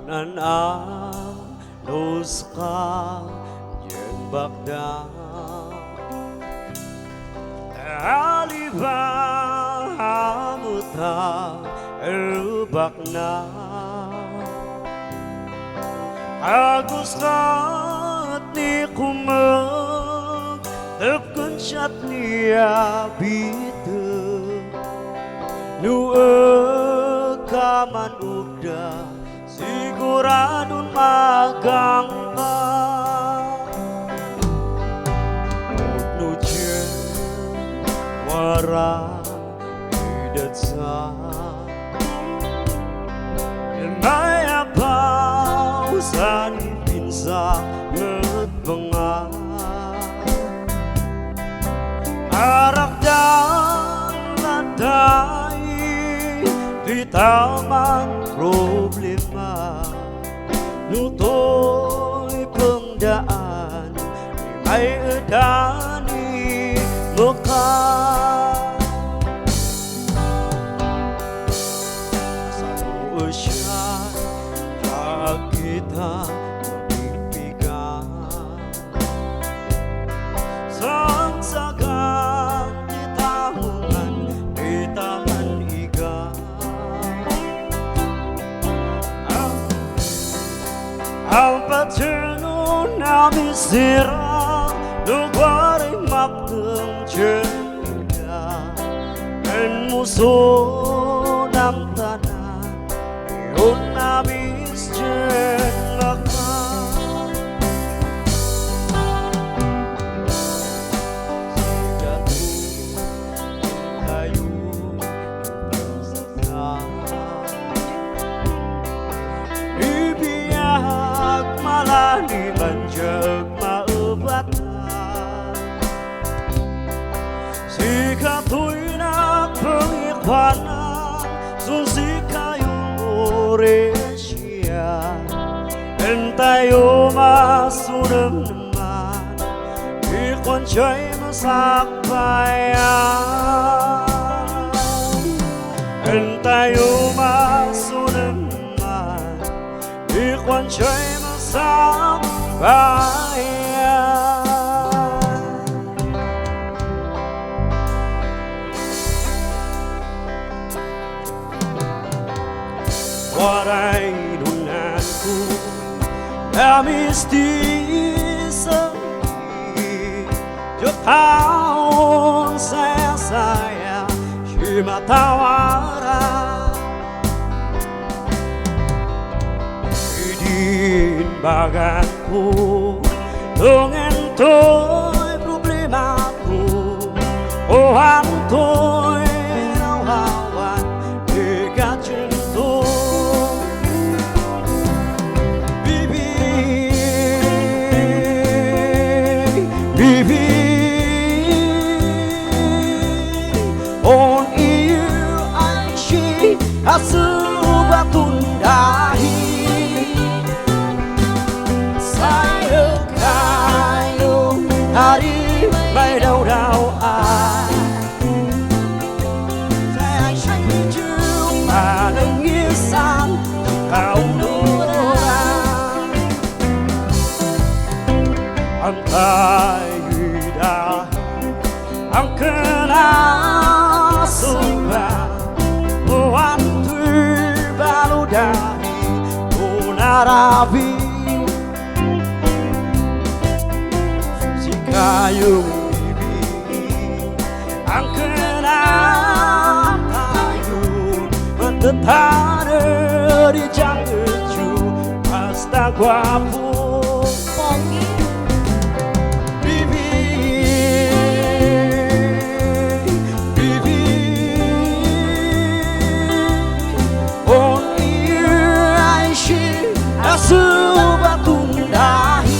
nan alus ka jeung bagda alibah hamuta rubakna agus kat ni kumag terkuncat niya bitu nu kaman udah siguradun magang ka nujen wara hidat sa maya pausan pinsa nget benga arak dan ladai di taman problema nutoy pengdaan ay edani Mekah sanu usyan jak kita mimpikan sagsagan di tahungan di taman iga ang paterno namin sira lugar ay mapteng jeda dan musuh nam tanan yun nabis jenaka sejatuh kayu tersesat ibiyak malah dibanjak maubatan jika tuinak pengikwanan susi kayu Malaysia entayo masudem neman ikon coy masak bayang entayo masudem neman ikon coy masak bayang waray dunanku Namisti sepi Jepang saya Shimatawara Idin baganku Tungentoy problemaku Oh antoy nawawan Dekat cintu On iyo ay si asubatun dahi saya kayo hari may daw ay saya jumpa nangisan kau nurang antay dah ang kenal sumpah wantu baru dari punarabi si kayung bibi ang kenal kayun mentetane di jangkeju pasta guapo Subatun dahi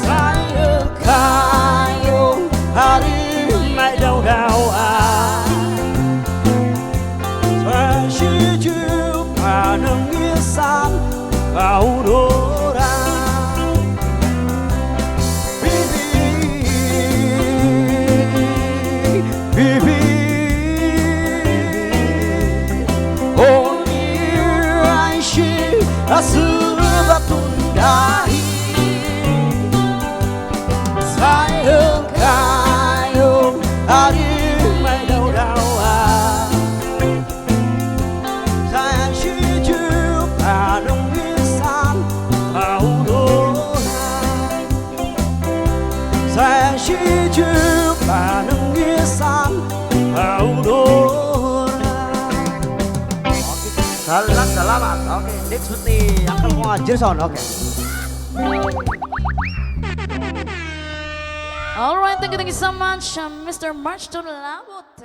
saya kayo hari may daw saya jumpa nangisan Selamat. Oke, next putih Uncle Muhajir Son. Oke. Alright, thank you so much, Mr. March to Labot.